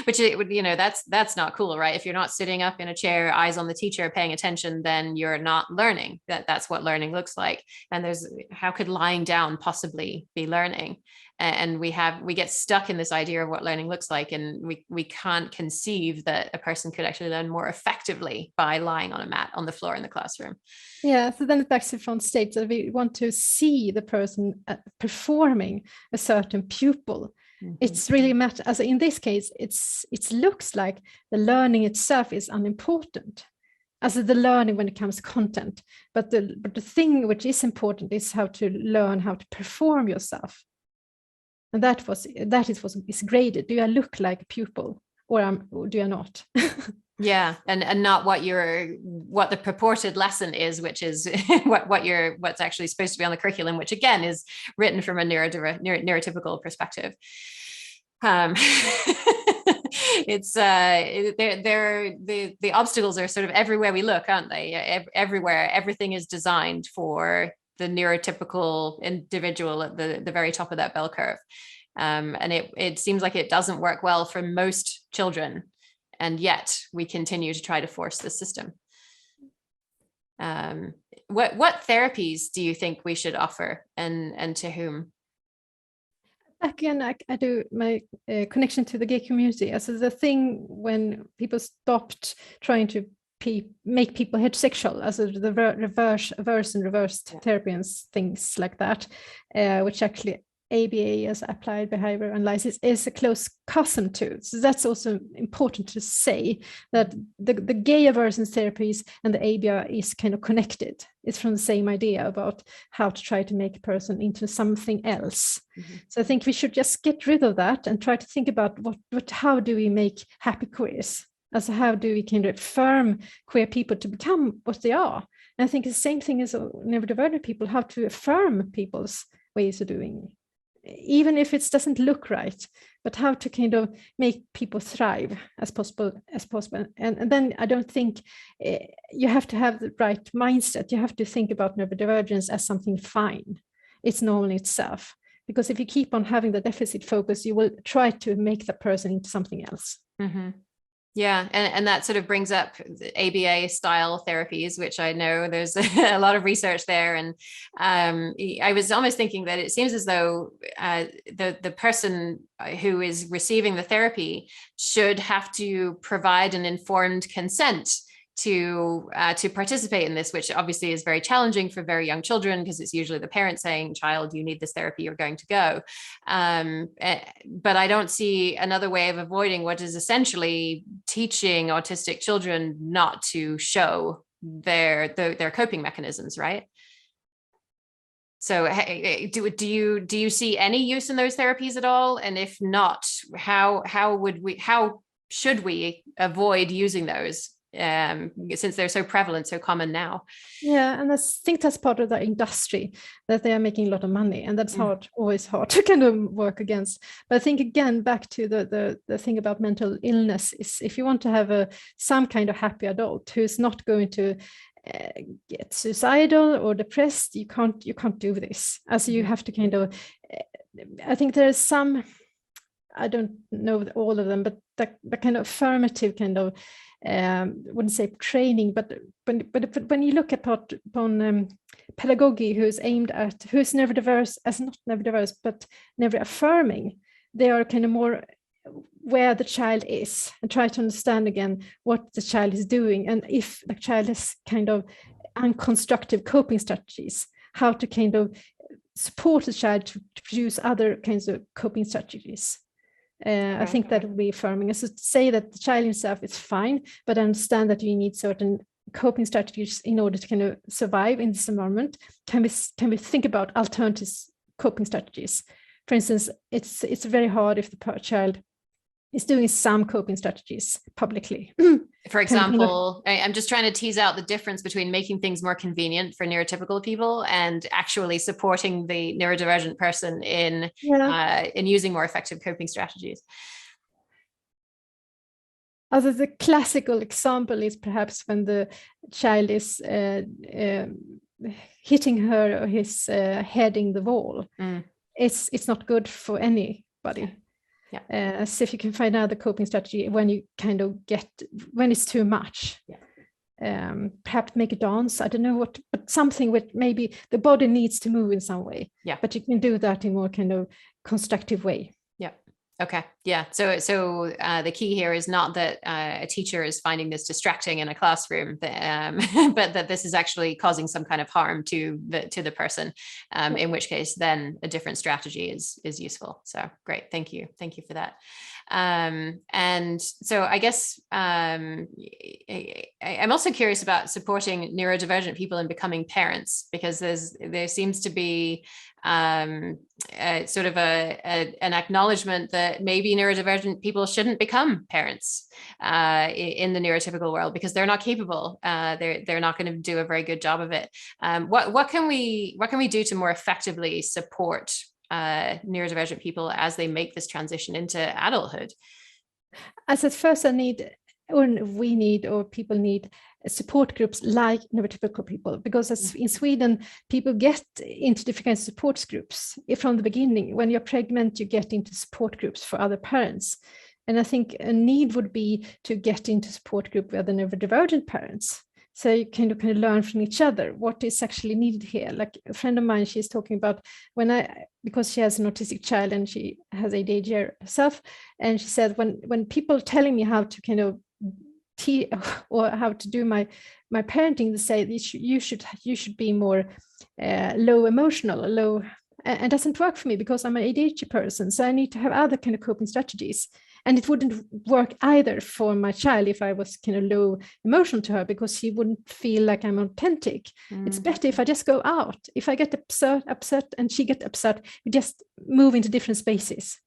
which, that's not cool, right? If you're not sitting up in a chair, eyes on the teacher, paying attention, then you're not learning. That's what learning looks like. And how could lying down possibly be learning? And we get stuck in this idea of what learning looks like. And we can't conceive that a person could actually learn more effectively by lying on a mat on the floor in the classroom. Yeah, so then it back to front stage that we want to see the person performing a certain pupil. Mm-hmm. It's really matter, as in this case, it looks like the learning itself is unimportant, as the learning when it comes to content. But the thing which is important is how to learn how to perform yourself. And that is what is graded. Do I look like a pupil, or do I not? Yeah, and not what the purported lesson is, which is what's actually supposed to be on the curriculum, which again is written from a neurotypical perspective. It's the obstacles are sort of everywhere we look, aren't they? Everywhere, everything is designed for the neurotypical individual at the very top of that bell curve. And it seems like it doesn't work well for most children. And yet we continue to try to force the system. What therapies do you think we should offer, and to whom? Again, I do my connection to the gay community. As the thing when people stopped trying to make people heterosexual, as the reverse therapy and things like that, which actually ABA, as applied behavior analysis, is a close cousin to. So that's also important to say, that the gay aversion therapies and the ABA is kind of connected. It's from the same idea about how to try to make a person into something else. Mm-hmm. So I think we should just get rid of that and try to think about how do we make happy queers? Also, how do we kind of affirm queer people to become what they are? And I think the same thing as neurodivergent people, how to affirm people's ways of doing, even if it doesn't look right, but how to kind of make people thrive as possible. And then I don't think you have to have the right mindset. You have to think about neurodivergence as something fine. It's normal in itself. Because if you keep on having the deficit focus, you will try to make the person into something else. Mm-hmm. Yeah, and that sort of brings up ABA style therapies, which I know there's a lot of research there. And I was almost thinking that it seems as though the person who is receiving the therapy should have to provide an informed consent to participate in this, which obviously is very challenging for very young children, because it's usually the parent saying, child, you need this therapy, you're going to go. But I don't see another way of avoiding what is essentially teaching autistic children not to show their coping mechanisms, right? So do you see any use in those therapies at all? And if not, how should we avoid using those? Since they're so prevalent, so common now. Yeah, and I think that's part of the industry, that they are making a lot of money, and that's always hard to kind of work against. But I think, again, back to the thing about mental illness, is if you want to have some kind of happy adult who's not going to get suicidal or depressed, you can't do this. As you have to kind of, I think there's some, I don't know all of them, but the kind of affirmative kind of, wouldn't say training, but when you look upon pedagogy who's aimed at, who's neurodiverse, as not neurodiverse, but never affirming, they are kind of more where the child is, and try to understand again what the child is doing, and if the child has kind of unconstructive coping strategies, how to kind of support the child to produce other kinds of coping strategies. I think that would be affirming. As to say that the child himself is fine, but understand that you need certain coping strategies in order to kind of survive in this environment. Can we think about alternative coping strategies? For instance, it's very hard if the child is doing some coping strategies publicly. For example, I'm just trying to tease out the difference between making things more convenient for neurotypical people and actually supporting the neurodivergent person in using more effective coping strategies. Also, the classical example is perhaps when the child is hitting her or his head in the wall. It's not good for anybody. Yeah. So if you can find another coping strategy when you kind of when it's too much, perhaps make a dance. I don't know what, but something with maybe the body needs to move in some way. Yeah. But you can do that in more kind of constructive way. Yeah. Okay. Yeah. So the key here is not that a teacher is finding this distracting in a classroom, but that this is actually causing some kind of harm to the person. In which case, then a different strategy is useful. So great. Thank you for that. And so I guess I'm also curious about supporting neurodivergent people in becoming parents, because there seems to be sort of an acknowledgement that maybe neurodivergent people shouldn't become parents in the neurotypical world because they're not capable. They're not going to do a very good job of it. What can we do to more effectively support neurodivergent people as they make this transition into adulthood? As at first, people need support groups like neurotypical people, because as in Sweden, people get into different support groups from the beginning. When you're pregnant, you get into support groups for other parents. And I think a need would be to get into support group with the neurodivergent parents. So you kind of learn from each other what is actually needed here. Like a friend of mine, she's talking about because she has an autistic child and she has ADHD herself. And she said, when people telling me how to or how to do my parenting, they say you should be more low emotional, and doesn't work for me because I'm an ADHD person. So I need to have other kind of coping strategies. And it wouldn't work either for my child if I was kind of low emotional to her, because she wouldn't feel like I'm authentic. It's better if I just go out. If I get upset and she gets upset, we just move into different spaces.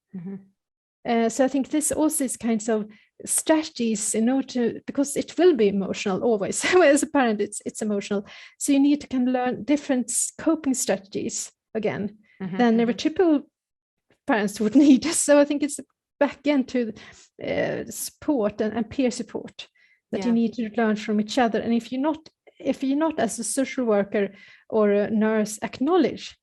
So I think this also is kinds of strategies in order to, because it will be emotional always. As a parent, it's emotional. So you need to learn different coping strategies again than neurotypical parents would need. So I think it's back again to support and peer support that you need to learn from each other. And if you're not as a social worker or a nurse acknowledge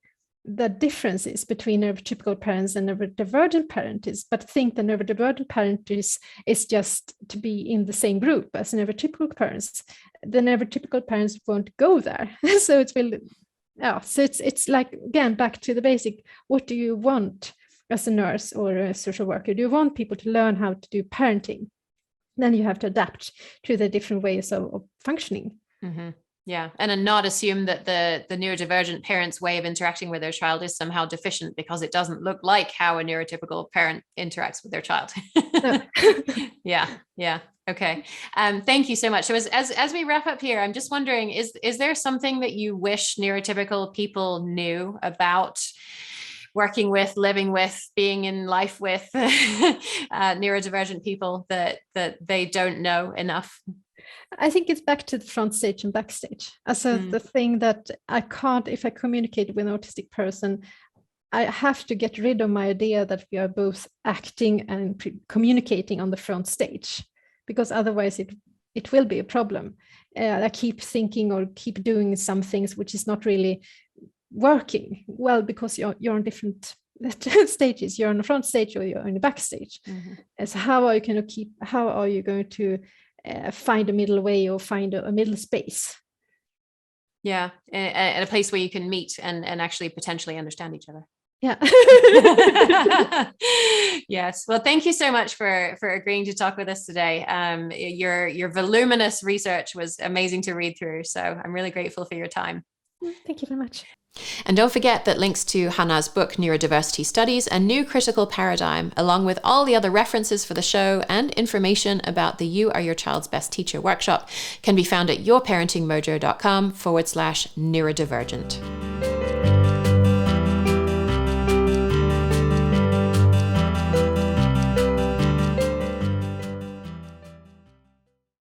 the differences between neurotypical parents and neurodivergent parents, but think the neurodivergent parent is just to be in the same group as neurotypical parents, the neurotypical parents won't go there. So it will, so it's like, again, back to the basic. What do you want as a nurse or a social worker? Do you want people to learn how to do parenting? Then you have to adapt to the different ways of functioning. Yeah, and not assume that the neurodivergent parent's way of interacting with their child is somehow deficient because it doesn't look like how a neurotypical parent interacts with their child. Yeah. Okay. Thank you so much. So as we wrap up here, I'm just wondering, is there something that you wish neurotypical people knew about working with, living with, being in life with neurodivergent people that they don't know enough? I think it's back to the front stage and backstage. The thing that I can't, if I communicate with an autistic person, I have to get rid of my idea that we are both acting and communicating on the front stage, because otherwise it will be a problem. I keep thinking or keep doing some things which is not really working well, because you're on different stages. You're on the front stage or you're on the backstage. And so how are you going to find a middle way or find a middle space? Yeah, and a place where you can meet and actually potentially understand each other. Yeah. Yes. Well, thank you so much for agreeing to talk with us today. Your voluminous research was amazing to read through. So I'm really grateful for your time. Thank you very much. And don't forget that links to Hanna's book, Neurodiversity Studies, A New Critical Paradigm, along with all the other references for the show and information about the You Are Your Child's Best Teacher workshop can be found at yourparentingmojo.com/neurodivergent.